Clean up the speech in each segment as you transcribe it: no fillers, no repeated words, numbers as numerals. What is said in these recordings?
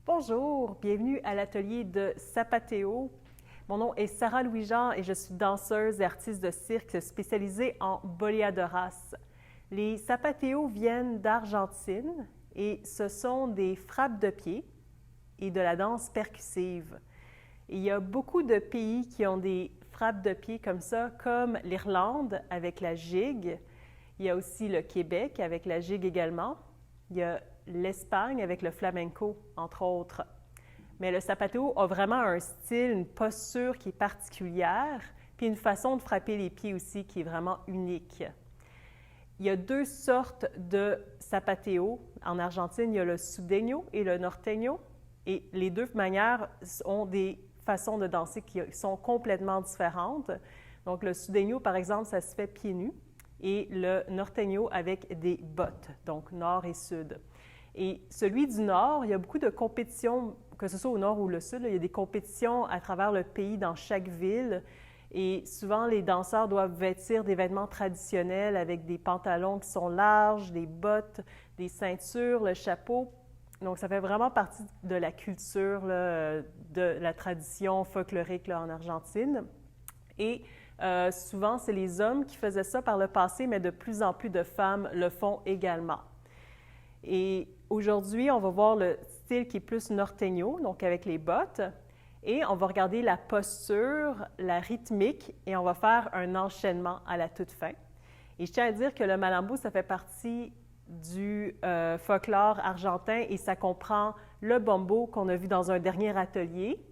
Bonjour, bienvenue à l'atelier de Sapateo. Mon nom est Sarah Louis-Jean et je suis danseuse et artiste de cirque spécialisée en boleadoras. Les Sapateo viennent d'Argentine et ce sont des frappes de pied et de la danse percussive. Il y a beaucoup de pays qui ont des frappes de pied comme ça, comme l'Irlande avec la gigue. Il y a aussi le Québec avec la gigue également. Il y a l'Espagne avec le flamenco, entre autres. Mais le Sapateo a vraiment un style, une posture qui est particulière, puis une façon de frapper les pieds aussi qui est vraiment unique. Il y a deux sortes de Sapateo. En Argentine, il y a le sudeño et le norteño. Et les deux manières ont des façons de danser qui sont complètement différentes. Donc, le sudeño, par exemple, ça se fait pieds nus. Et le norteño avec des bottes, donc nord et sud. Et celui du nord, il y a beaucoup de compétitions, que ce soit au nord ou le sud, il y a des compétitions à travers le pays, dans chaque ville. Et souvent, les danseurs doivent vêtir des vêtements traditionnels avec des pantalons qui sont larges, des bottes, des ceintures, le chapeau. Donc, ça fait vraiment partie de la culture, là, de la tradition folklorique là, en Argentine. Et souvent, c'est les hommes qui faisaient ça par le passé, mais de plus en plus de femmes le font également. Et aujourd'hui, on va voir le style qui est plus norteño, donc avec les bottes, et on va regarder la posture, la rythmique, et on va faire un enchaînement à la toute fin. Et je tiens à dire que le malambo, ça fait partie du folklore argentin et ça comprend le bombo qu'on a vu dans un dernier atelier,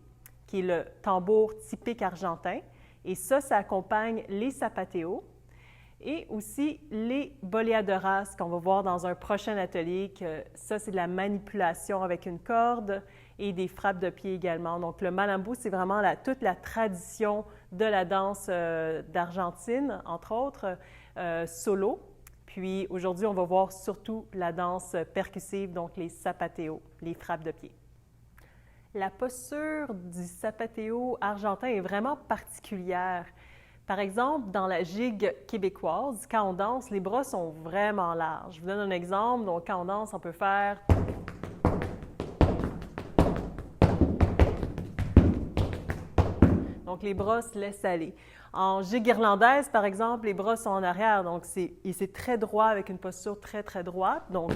qui est le tambour typique argentin. Et ça accompagne les Sapateo et aussi les boleadoras qu'on va voir dans un prochain atelier, que ça, c'est de la manipulation avec une corde et des frappes de pied également. Donc, le malambo, c'est vraiment toute la tradition de la danse d'Argentine, entre autres, solo. Puis, aujourd'hui, on va voir surtout la danse percussive, donc les Sapateo, les frappes de pied. La posture du Sapateo argentin est vraiment particulière. Par exemple, dans la gigue québécoise, quand on danse, les bras sont vraiment larges. Je vous donne un exemple. Donc, quand on danse, on peut faire... Donc, les bras se laissent aller. En gigue irlandaise, par exemple, les bras sont en arrière. Donc, c'est très droit avec une posture très, très droite. Donc,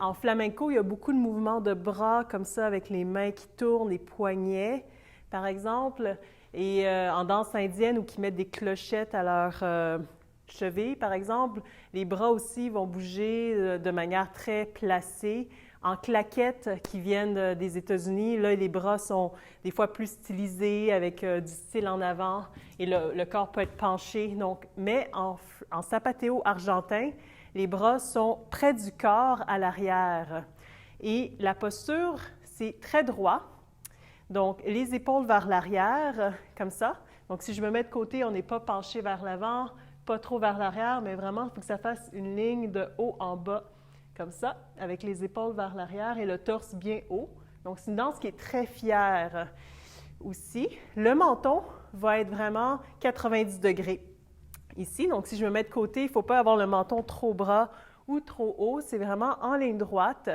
en flamenco, il y a beaucoup de mouvements de bras comme ça avec les mains qui tournent, les poignets, par exemple. Et en danse indienne, où qui mettent des clochettes à leurs chevilles, par exemple, les bras aussi vont bouger de manière très placée. En claquettes qui viennent des États-Unis, là, les bras sont des fois plus stylisés avec du style en avant et le corps peut être penché. Donc, mais en Sapateo argentin, les bras sont près du corps à l'arrière. Et la posture, c'est très droit. Donc, les épaules vers l'arrière, comme ça. Donc, si je me mets de côté, on n'est pas penché vers l'avant, pas trop vers l'arrière, mais vraiment, il faut que ça fasse une ligne de haut en bas, comme ça, avec les épaules vers l'arrière et le torse bien haut. Donc, c'est une danse qui est très fière aussi. Le menton va être vraiment 90 degrés. Ici, donc si je me mets de côté, il ne faut pas avoir le menton trop bas ou trop haut, c'est vraiment en ligne droite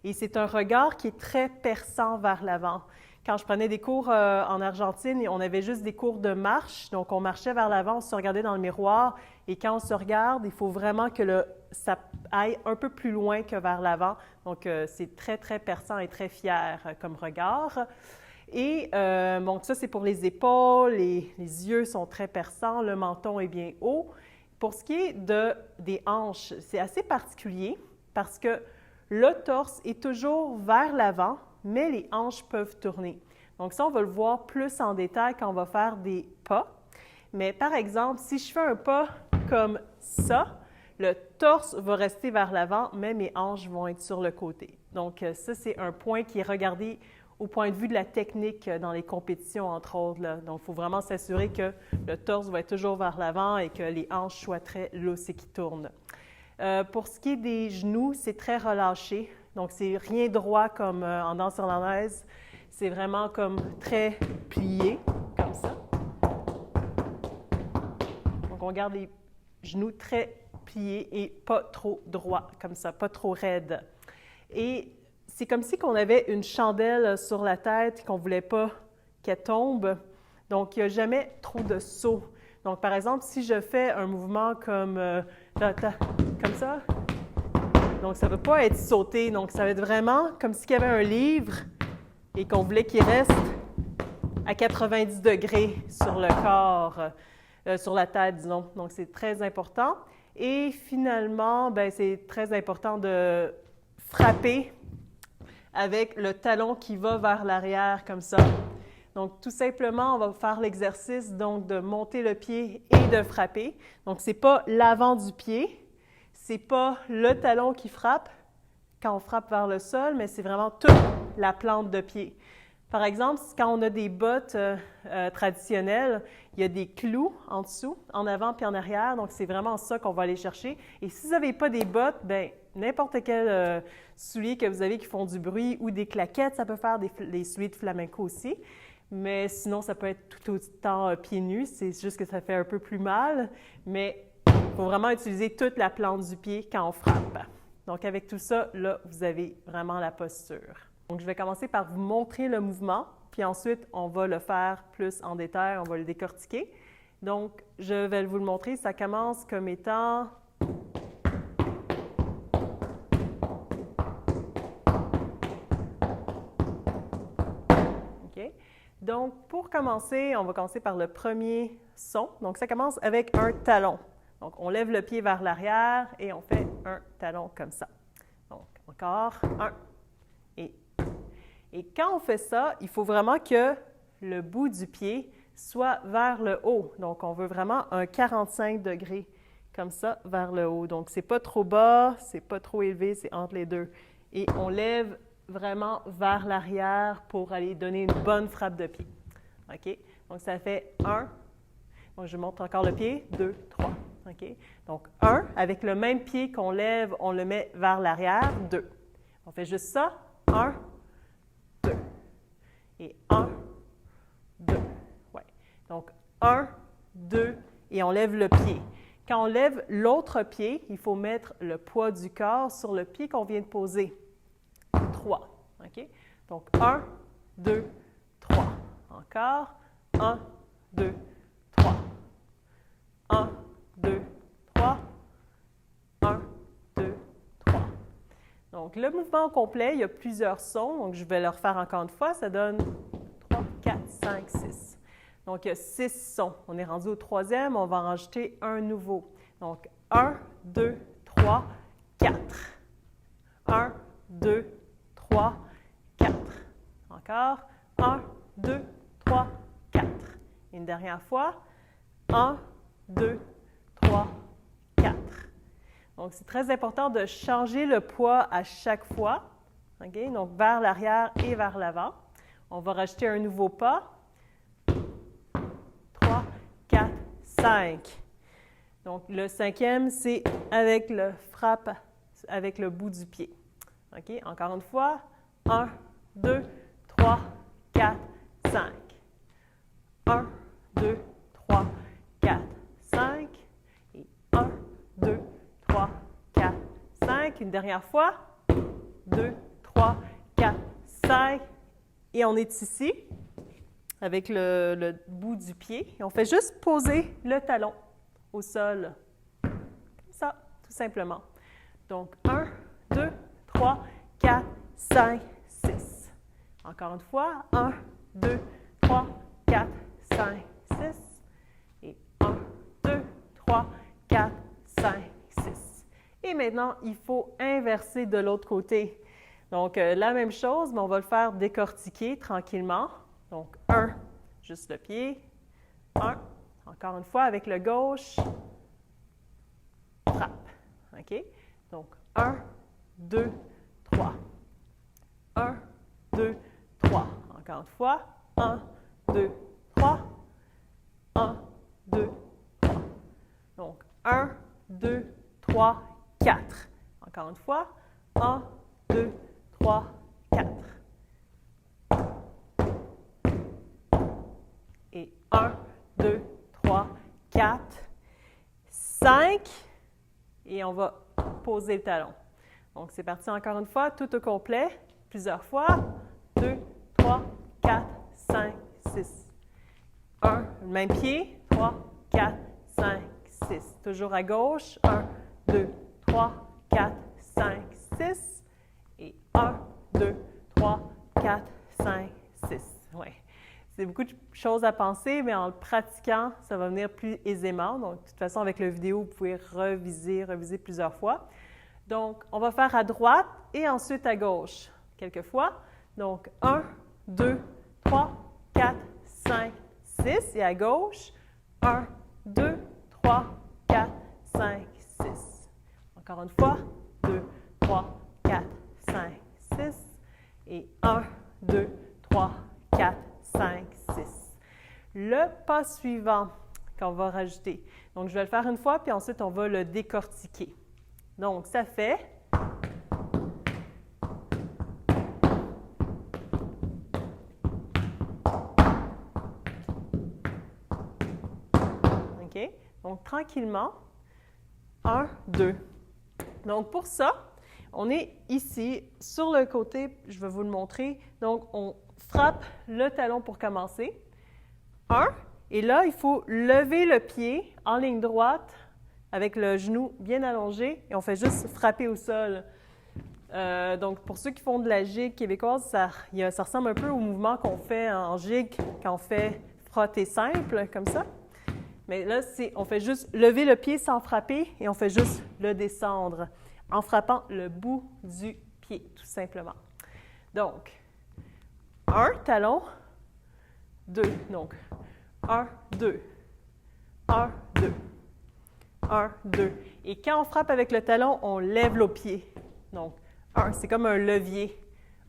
et c'est un regard qui est très perçant vers l'avant. Quand je prenais des cours en Argentine, on avait juste des cours de marche, donc on marchait vers l'avant, on se regardait dans le miroir et quand on se regarde, il faut vraiment que ça aille un peu plus loin que vers l'avant, donc c'est très, très perçant et très fier comme regard. Et donc ça, c'est pour les épaules, les yeux sont très perçants, le menton est bien haut. Pour ce qui est des hanches, c'est assez particulier parce que le torse est toujours vers l'avant, mais les hanches peuvent tourner. Donc ça, on va le voir plus en détail quand on va faire des pas. Mais par exemple, si je fais un pas comme ça, le torse va rester vers l'avant, mais mes hanches vont être sur le côté. Donc ça, c'est un point qui est regardé au point de vue de la technique dans les compétitions, entre autres. Là. Donc, il faut vraiment s'assurer que le torse va être toujours vers l'avant et que les hanches soient très lousses et qui tournent. Pour ce qui est des genoux, c'est très relâché. Donc, c'est rien droit comme en danse irlandaise. C'est vraiment comme très plié, comme ça. Donc, on garde les genoux très plié et pas trop droit, comme ça, pas trop raide. Et c'est comme si on avait une chandelle sur la tête qu'on ne voulait pas qu'elle tombe. Donc, il n'y a jamais trop de saut. Donc, par exemple, si je fais un mouvement comme ça, donc ça ne va pas être sauté. Donc, ça va être vraiment comme s'il y avait un livre et qu'on voulait qu'il reste à 90 degrés sur le corps, sur la tête, disons. Donc, c'est très important. Et finalement, bien, c'est très important de frapper avec le talon qui va vers l'arrière, comme ça. Donc, tout simplement, on va faire l'exercice donc de monter le pied et de frapper. Donc, ce n'est pas l'avant du pied, ce n'est pas le talon qui frappe quand on frappe vers le sol, mais c'est vraiment toute la plante de pied. Par exemple, quand on a des bottes traditionnelles, il y a des clous en dessous, en avant puis en arrière. Donc, c'est vraiment ça qu'on va aller chercher. Et si vous n'avez pas des bottes, bien, n'importe quel soulier que vous avez qui font du bruit ou des claquettes, ça peut faire des souliers de flamenco aussi. Mais sinon, ça peut être tout autant pieds nus. C'est juste que ça fait un peu plus mal. Mais il faut vraiment utiliser toute la plante du pied quand on frappe. Donc, avec tout ça, là, vous avez vraiment la posture. Donc, je vais commencer par vous montrer le mouvement, puis ensuite, on va le faire plus en détail, on va le décortiquer. Donc, je vais vous le montrer. Ça commence comme étant... OK? Donc, pour commencer, on va commencer par le premier son. Donc, ça commence avec un talon. Donc, on lève le pied vers l'arrière et on fait un talon comme ça. Donc, encore un. Et quand on fait ça, il faut vraiment que le bout du pied soit vers le haut. Donc, on veut vraiment un 45 degrés comme ça vers le haut. Donc, c'est pas trop bas, c'est pas trop élevé, c'est entre les deux. Et on lève vraiment vers l'arrière pour aller donner une bonne frappe de pied. OK? Donc, ça fait 1. Donc, je montre encore le pied. 2, 3. OK? Donc, 1, avec le même pied qu'on lève, on le met vers l'arrière. 2. On fait juste ça. 1, 2. Et 1, 2. Ouais. Donc, 1, 2, et on lève le pied. Quand on lève l'autre pied, il faut mettre le poids du corps sur le pied qu'on vient de poser. 3. OK? Donc, 1, 2, 3. Encore. 1, 2, 3. 1, 2, 3. 1, 2, 3. Donc, le mouvement complet, il y a plusieurs sons. Donc, je vais le refaire encore une fois. Ça donne 3, 4, 5, 6. Donc, il y a 6 sons. On est rendu au troisième. On va en rajouter un nouveau. Donc, 1, 2, 3, 4. 1, 2, 3, 4. Encore. 1, 2, 3, 4. Une dernière fois. 1, 2, 3, 4. Donc, c'est très important de changer le poids à chaque fois. Okay? Donc, vers l'arrière et vers l'avant. On va rajouter un nouveau pas. 3, 4, 5. Donc, le cinquième, c'est avec le frappe, avec le bout du pied. OK? Encore une fois. 1, 2, 3, 4, 5. 1, 2, 3, 4, 5. Et 1, 2, 3, 4, 5. Une dernière fois. 2, 3, 4, 5. Et on est ici, avec le bout du pied. Et on fait juste poser le talon au sol. Comme ça, tout simplement. Donc, 1, 2, 3, 4, 5, 6. Encore une fois. 1, 2, 3, 4, 5, 6. Et 1, 2, 3, 4, 5, 6. Et maintenant, il faut inverser de l'autre côté. Donc, la même chose, mais on va le faire décortiquer tranquillement. Donc, 1, juste le pied. 1, encore une fois, avec le gauche. Frappe. OK? Donc, 1, 2, 3. 1, 2, 3. Encore une fois. 1, 2, 3. 1, 2, 3. Donc, 1, 2, 3, 4. Encore une fois. 1, 2, 3, 4. Et 1, 2, 3, 4, 5. et on va poser le talon. Donc, c'est parti encore une fois, tout au complet, plusieurs fois. 2, 3, 4, 5, 6. 1, le même pied. 3, 4, 5, 6. Toujours à gauche. 1, 2, 3, 4, 5, 6. Et 1, 2, 3, 4, 5, 6. Ouais. C'est beaucoup de choses à penser, mais en le pratiquant, ça va venir plus aisément. Donc, de toute façon, avec la vidéo, vous pouvez reviser plusieurs fois. Donc, on va faire à droite et ensuite à gauche, quelques fois. Donc, 1, 2, 3, 4, 5, 6. Et à gauche, 1, 2, 3, 4, 5, 6. Encore une fois, 2, 3, 4, 5, 6. Et 1, 2, 3, 4, 5, 6. Le pas suivant qu'on va rajouter. Donc, je vais le faire une fois, puis ensuite, on va le décortiquer. Donc, ça fait OK? Donc, tranquillement, 1, 2. Donc, pour ça, on est ici, sur le côté, je vais vous le montrer. Donc, on frappe le talon pour commencer. 1, et là, il faut lever le pied en ligne droite avec le genou bien allongé et on fait juste frapper au sol. Donc, pour ceux qui font de la gigue québécoise, ça ressemble un peu au mouvement qu'on fait en gigue quand on fait frotter simple, comme ça. Mais là, on fait juste lever le pied sans frapper et on fait juste le descendre en frappant le bout du pied, tout simplement. Donc, 1, talon, 2. Donc, 1, 2, 1, 2, 1, 2. Et quand on frappe avec le talon, on lève le pied. Donc, 1, c'est comme un levier.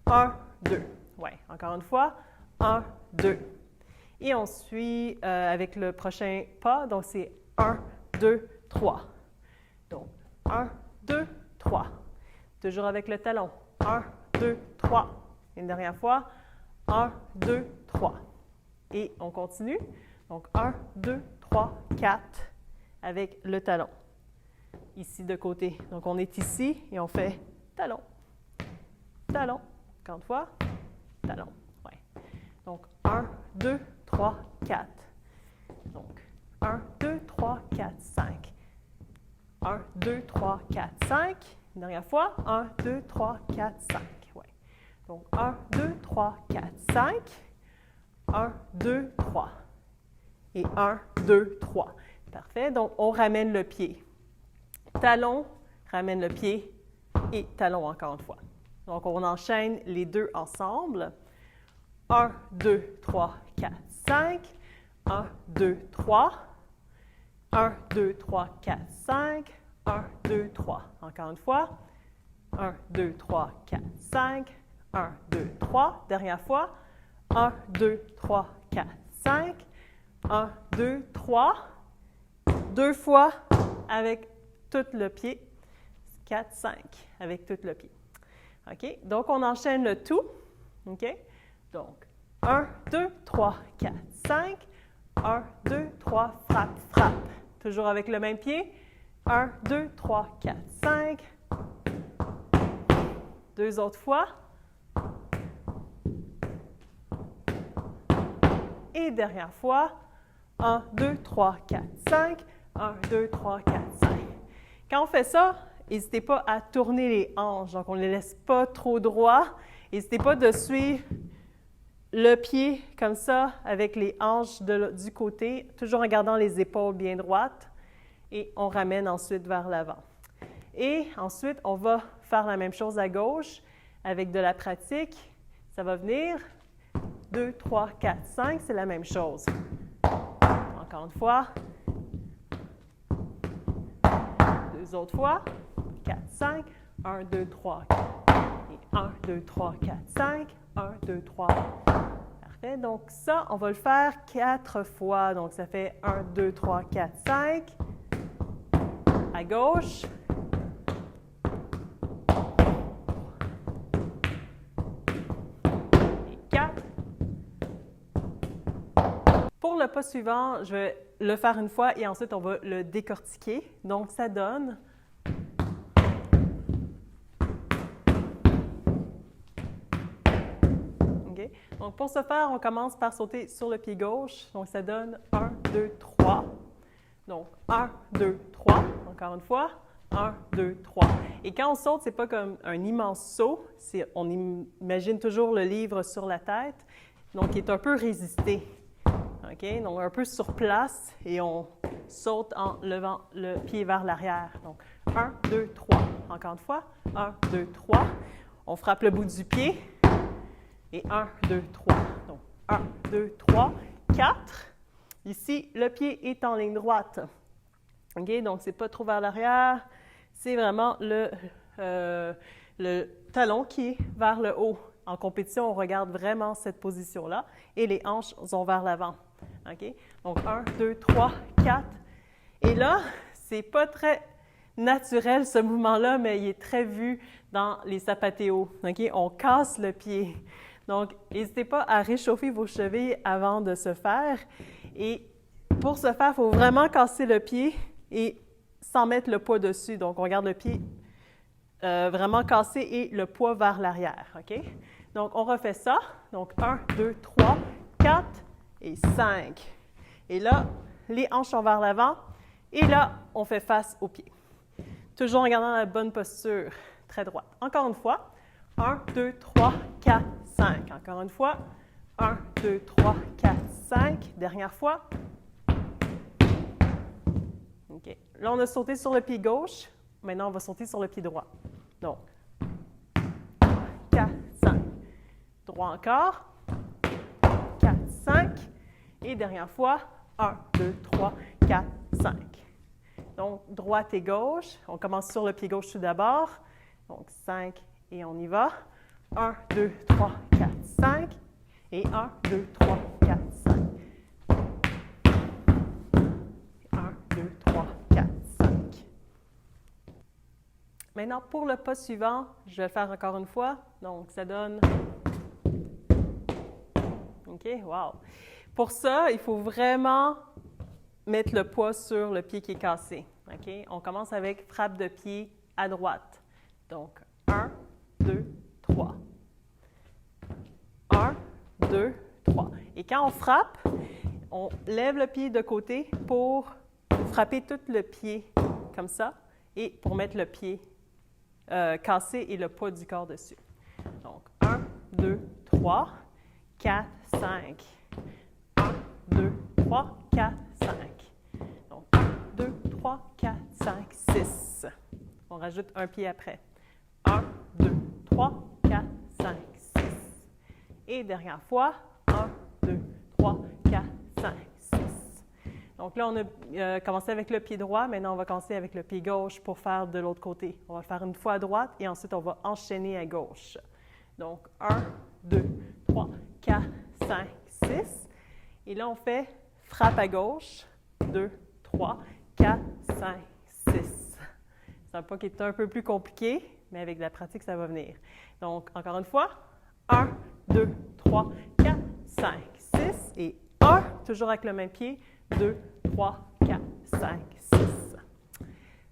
1, 2. Oui, encore une fois. 1, 2. Et on suit avec le prochain pas. Donc, c'est 1, 2, 3. Donc, 1, 2, 3. Toujours avec le talon. 1, 2, 3. Une dernière fois. 1, 2, 3. Et on continue. Donc, 1, 2, 3, 4 avec le talon. Ici de côté. Donc, on est ici et on fait talon, talon. Encore une fois, talon. Ouais. Donc, 1, 2, 3, 4. Donc, 1, 2, 3, 4, 5. 1, 2, 3, 4, 5. Une dernière fois. 1, 2, 3, 4, 5. Ouais. Donc, 1, 2, 3, 4, 5. 1, 2, 3. Et 1, 2, 3. Parfait. Donc, on ramène le pied. Talon, ramène le pied et talon encore une fois. Donc, on enchaîne les deux ensemble. 1, 2, 3, 4, 5. 1, 2, 3. 1, 2, 3, 4, 5. 1, 2, 3. Encore une fois. 1, 2, 3, 4, 5. 1, 2, 3. Dernière fois. 1, 2, 3, 4, 5. 1, 2, 3. Deux fois avec tout le pied. 4, 5 avec tout le pied. OK? Donc, on enchaîne le tout. OK? Donc, 1, 2, 3, 4, 5. 1, 2, 3, frappe, frappe. Toujours avec le même pied. 1, 2, 3, 4, 5. Deux autres fois. Et dernière fois. 1, 2, 3, 4, 5. 1, 2, 3, 4, 5. Quand on fait ça, n'hésitez pas à tourner les hanches. Donc, on ne les laisse pas trop droits. N'hésitez pas de suivre le pied comme ça avec les hanches du côté, toujours en gardant les épaules bien droites. Et on ramène ensuite vers l'avant. Et ensuite, on va faire la même chose à gauche avec de la pratique. Ça va venir. 2, 3, 4, 5, c'est la même chose. Encore une fois. Deux autres fois. 4, 5. 1, 2, 3, 4. Et 1, 2, 3, 4, 5. 1, 2, 3. Parfait. Donc ça, on va le faire 4 fois. Donc ça fait 1, 2, 3, 4, 5. À gauche. Et 4. Pour le pas suivant, je vais le faire une fois et ensuite on va le décortiquer. Donc ça donne Donc, pour ce faire, on commence par sauter sur le pied gauche. Donc, ça donne 1, 2, 3. Donc, 1, 2, 3. Encore une fois, 1, 2, 3. Et quand on saute, ce n'est pas comme un immense saut. On imagine toujours le livre sur la tête. Donc, il est un peu résisté. OK? Donc, un peu sur place et on saute en levant le pied vers l'arrière. Donc, 1, 2, 3. Encore une fois, 1, 2, 3. On frappe le bout du pied. Et 1, 2, 3. Donc, 1, 2, 3, 4. Ici, le pied est en ligne droite. OK? Donc, ce n'est pas trop vers l'arrière. C'est vraiment le talon qui est vers le haut. En compétition, on regarde vraiment cette position-là. Et les hanches sont vers l'avant. OK? Donc, 1, 2, 3, 4. Et là, ce n'est pas très naturel, ce mouvement-là, mais il est très vu dans les zapateos. OK? On casse le pied. Donc, n'hésitez pas à réchauffer vos chevilles avant de se faire. Et pour ce faire, il faut vraiment casser le pied et sans mettre le poids dessus. Donc, on garde le pied vraiment cassé et le poids vers l'arrière. OK? Donc, on refait ça. Donc, 1, 2, 3, 4 et 5. Et là, les hanches sont vers l'avant. Et là, on fait face au pied. Toujours en gardant la bonne posture, très droite. Encore une fois. 1, 2, 3, 4, 5. Encore une fois. 1, 2, 3, 4, 5. Dernière fois. OK. Là, on a sauté sur le pied gauche. Maintenant, on va sauter sur le pied droit. Donc, 4, 5. Droit encore. 4, 5. Et dernière fois. 1, 2, 3, 4, 5. Donc, droite et gauche. On commence sur le pied gauche tout d'abord. Donc, 5 et on y va. 1, 2, 3, 4, 5. Et 1, 2, 3, 4, 5. 1, 2, 3, 4, 5. Maintenant, pour le pas suivant, je vais le faire encore une fois. Donc, ça donne... OK, wow! Pour ça, il faut vraiment mettre le poids sur le pied qui est cassé. OK? On commence avec frappe de pied à droite. Donc, 1, 2, 3. 1, 2, 3. Et quand on frappe, on lève le pied de côté pour frapper tout le pied comme ça et pour mettre le pied cassé et le poids du corps dessus. Donc, 1, 2, 3, 4, 5. 1, 2, 3, 4, 5. Donc, 1, 2, 3, 4, 5, 6. On rajoute un pied après. 1, 2, 3, 4, 5, 6. Et dernière fois, 1, 2, 3, 4, 5, 6. Donc là, on a commencé avec le pied droit. Maintenant, on va commencer avec le pied gauche pour faire de l'autre côté. On va le faire une fois à droite et ensuite, on va enchaîner à gauche. Donc, 1, 2, 3, 4, 5, 6. Et là, on fait frappe à gauche. 2, 3, 4, 5, 6. C'est un pas qui est un peu plus compliqué, mais avec de la pratique, ça va venir. Donc, encore une fois, 1, 2, 3, 4, 5, 6 et 1, toujours avec le même pied, 2, 3, 4, 5, 6.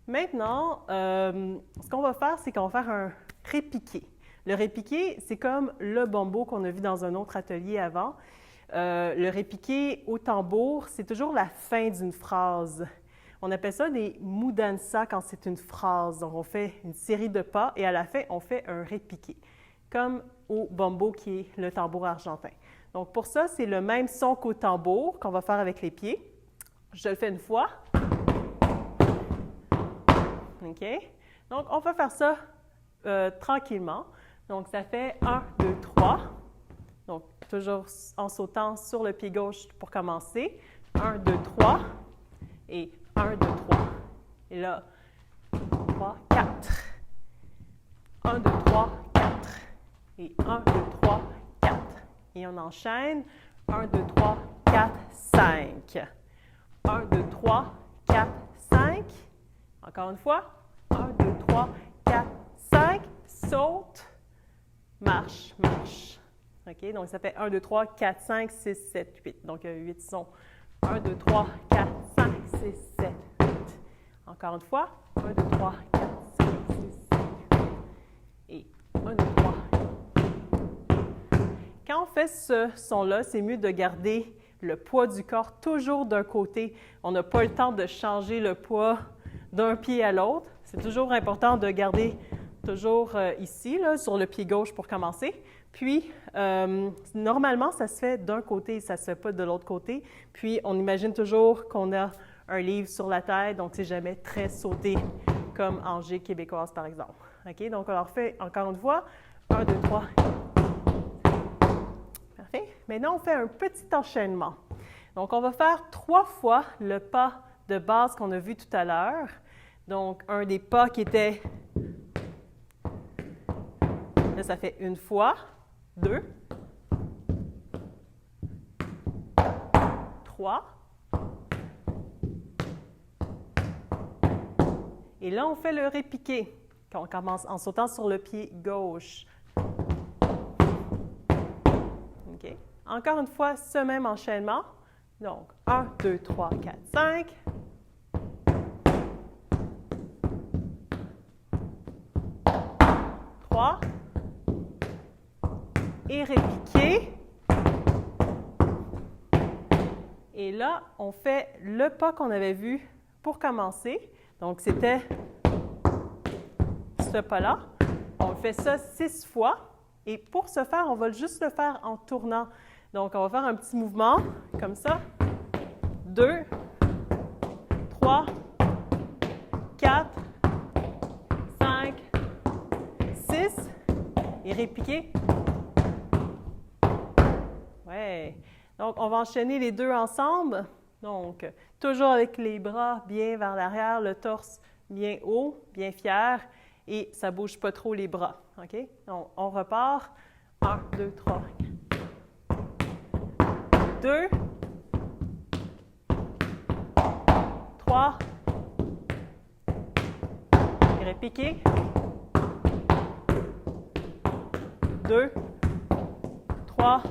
Maintenant, ce qu'on va faire, c'est qu'on va faire un répiqué. Le répiqué, c'est comme le bombo qu'on a vu dans un autre atelier avant. Le répiqué au tambour, c'est toujours la fin d'une phrase. On appelle ça des mudanza quand c'est une phrase. Donc, on fait une série de pas et à la fin, on fait un répiqué, comme au bombo qui est le tambour argentin. Donc, pour ça, c'est le même son qu'au tambour qu'on va faire avec les pieds. Je le fais une fois. OK? Donc, on va faire ça tranquillement. Donc, ça fait 1, 2, 3. Donc, toujours en sautant sur le pied gauche pour commencer. 1, 2, 3. Et 1, 2, 3. Et là, 3, 4. 1, 2, 3, 4. Et 1, 2, 3, 4. Et on enchaîne. 1, 2, 3, 4, 5. 1, 2, 3, 4, 5. Encore une fois. 1, 2, 3, 4, 5. Saute. Marche, marche. OK? Donc, ça fait 1, 2, 3, 4, 5, 6, 7, 8. Donc, il y a 8 sons. 1, 2, 3, 4, 5, 6, 7, 8. Encore une fois. 1, 2, 3, 4, 5, 6, 7, 8. Et 1, 2, 3. Quand on fait ce son-là, c'est mieux de garder le poids du corps toujours d'un côté. On n'a pas le temps de changer le poids d'un pied à l'autre. C'est toujours important de garder toujours ici, là, sur le pied gauche pour commencer. Puis, normalement, ça se fait d'un côté, ça ne se fait pas de l'autre côté. Puis, on imagine toujours qu'on a un livre sur la tête, donc c'est jamais très sauté, comme en G québécoise, par exemple. OK? Donc, on leur fait encore une fois. 1, 2, 3. Parfait. Maintenant, on fait un petit enchaînement. Donc, on va faire 3 fois le pas de base qu'on a vu tout à l'heure. Donc, un des pas qui était... Là, ça fait 1 fois, 2, 3. Et là, on fait le répiqué. On commence en sautant sur le pied gauche. OK. Encore une fois, ce même enchaînement. Donc, 1, 2, 3, 4, 5. Et répiquer. Et là, on fait le pas qu'on avait vu pour commencer. Donc, c'était ce pas-là. On fait ça 6 fois. Et pour ce faire, on va juste le faire en tournant. Donc, on va faire un petit mouvement comme ça. 2, 3, 4, 5, 6. Et répiquer. Ouais. Donc, on va enchaîner les deux ensemble. Donc, toujours avec les bras bien vers l'arrière, le torse bien haut, bien fier, et ça ne bouge pas trop les bras. OK? Donc, on repart. 1, 2, 3. 2. 3. Et répiquer. 2. 3.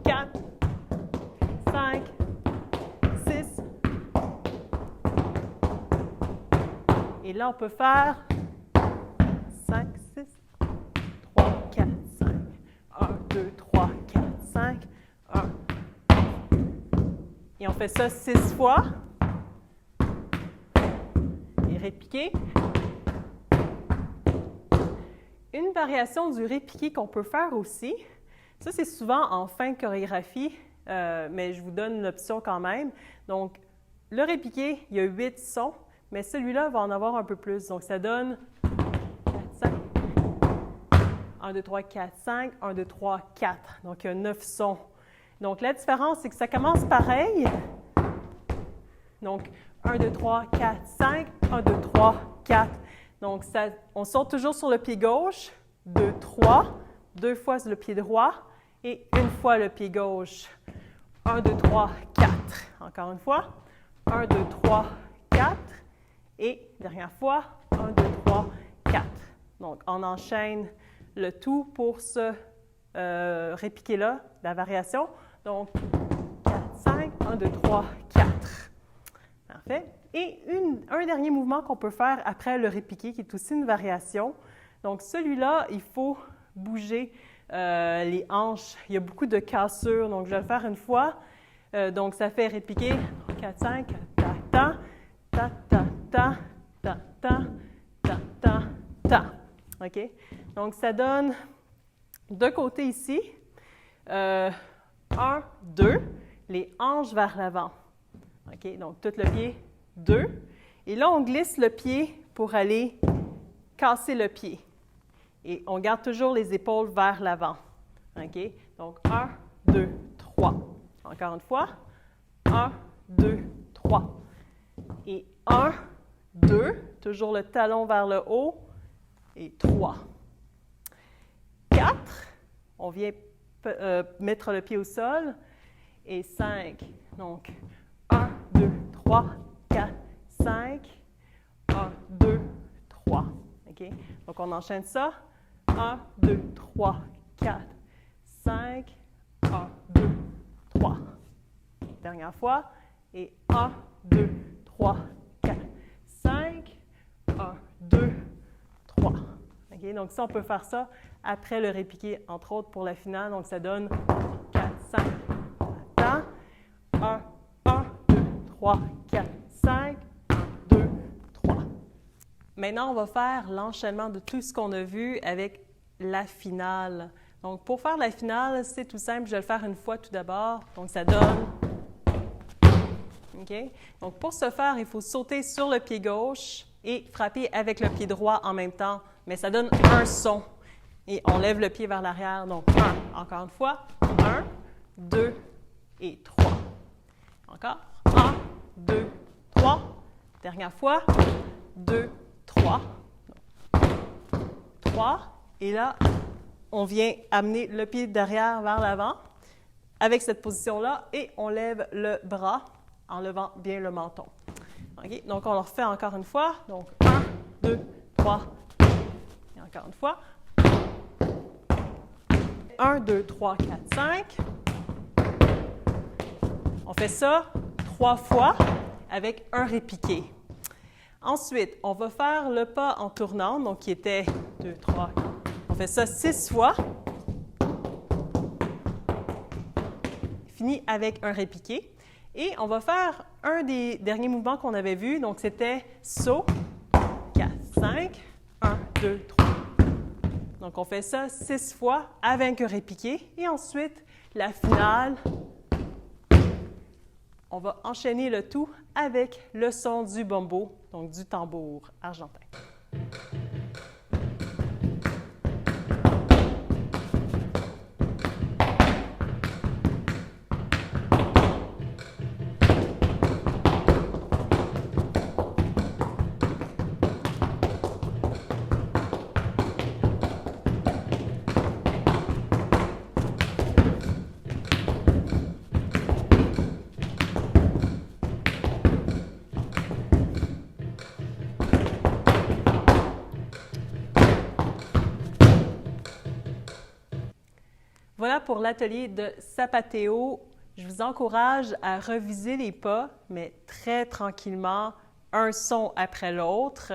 4, 5, 6. Et là, on peut faire 5, 6, 3, 4, 5. 1, 2, 3, 4, 5. 1. Et on fait ça 6 fois. Et répiquer. Une variation du répiqué qu'on peut faire aussi, ça, c'est souvent en fin de chorégraphie, mais je vous donne l'option quand même. Donc, le répiqué, il y a 8 sons, mais celui-là va en avoir un peu plus. Donc, ça donne 4, 5, 1, 2, 3, 4, 5, 1, 2, 3, 4. Donc, il y a 9 sons. Donc, la différence, c'est que ça commence pareil. Donc, 1, 2, 3, 4, 5, 1, 2, 3, 4. Donc, ça, on saute toujours sur le pied gauche, 2, 3, 2 fois sur le pied droit et 1 fois le pied gauche. 1, 2, 3, 4. Encore une fois. 1, 2, 3, 4. Et dernière fois, 1, 2, 3, 4. Donc, on enchaîne le tout pour ce répiqué-là, la variation. Donc, 4, 5, 1, 2, 3, 4. Parfait. Et un dernier mouvement qu'on peut faire après le répiqué, qui est aussi une variation. Donc, celui-là, il faut bouger les hanches. Il y a beaucoup de cassures, donc je vais le faire une fois. Donc, ça fait répiquer 4, 5, ta, ta, ta, ta, ta, ta, ta, ta, ta, ta. OK? Donc, ça donne de côté ici. 1, 2, les hanches vers l'avant. OK? Donc, tout le pied, 2. Et là, on glisse le pied pour aller casser le pied. Et on garde toujours les épaules vers l'avant. OK? Donc, 1, 2, 3. Encore une fois. 1, 2, 3. Et 1, 2. Toujours le talon vers le haut. Et 3. 4. On vient mettre le pied au sol. Et 5. Donc, 1, 2, 3, 4, 5. 1, 2, 3. OK? Donc, on enchaîne ça. 1, 2, 3, 4, 5. 1, 2, 3. Dernière fois. Et 1, 2, 3, 4, 5. 1, 2, 3. OK? Okay? Donc ça, on peut faire ça après le répiqué, entre autres pour la finale. Donc ça donne 4, 5, attends. 1, 2, 3, 4, 5, 1, 2, 3. Maintenant, on va faire l'enchaînement de tout ce qu'on a vu avec la finale. Donc, pour faire la finale, c'est tout simple. Je vais le faire une fois tout d'abord. Donc, ça donne... OK? Donc, pour ce faire, il faut sauter sur le pied gauche et frapper avec le pied droit en même temps. Mais ça donne un son. Et on lève le pied vers l'arrière. Donc, 1, encore une fois. 1, 2 et 3. Encore. 1, 2, 3. Dernière fois. 2, 3. 3. Et là, on vient amener le pied derrière vers l'avant avec cette position-là et on lève le bras en levant bien le menton. Okay? Donc, on le refait encore une fois. Donc, 1, 2, 3. Et encore une fois. 1, 2, 3, 4, 5. On fait ça 3 fois avec un répiqué. Ensuite, on va faire le pas en tournant, donc qui était 2, 3, 4. On fait ça 6 fois. Fini avec un répiqué. Et on va faire un des derniers mouvements qu'on avait vu, donc c'était saut, 4, 5, 1, 2, 3. Donc, on fait ça 6 fois avec un répiqué. Et ensuite, la finale, on va enchaîner le tout avec le son du bombo, donc du tambour argentin. Voilà pour l'atelier de Zapateo. Je vous encourage à reviser les pas, mais très tranquillement, un son après l'autre,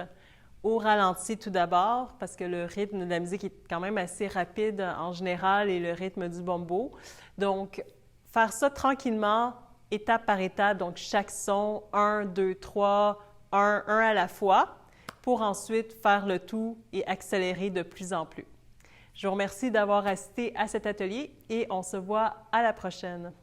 au ralenti tout d'abord, parce que le rythme de la musique est quand même assez rapide en général et le rythme du bombo. Donc, faire ça tranquillement, étape par étape, donc chaque son, 1, 2, 3, un à la fois, pour ensuite faire le tout et accélérer de plus en plus. Je vous remercie d'avoir assisté à cet atelier et on se voit à la prochaine.